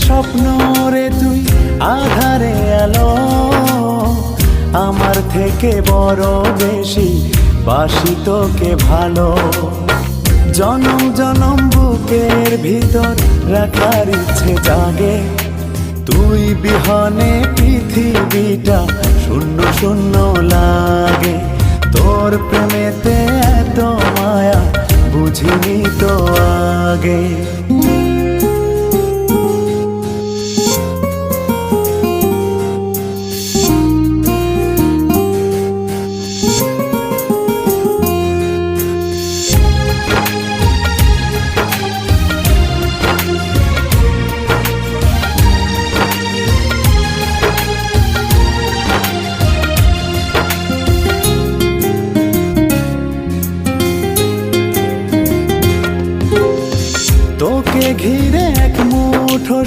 স্বপ্ন রে তুই আধারে আলো, আমার থেকে বড় বেশি বাসি তোকে ভালো। জনম জনম বুকের ভিতর রাখার ইচ্ছে জাগে, তুই বিহনে পৃথিবীটা শূন্য শূন্য লাগে। তোর প্রেমেতে এত মায়া বুঝিনি তো আগে।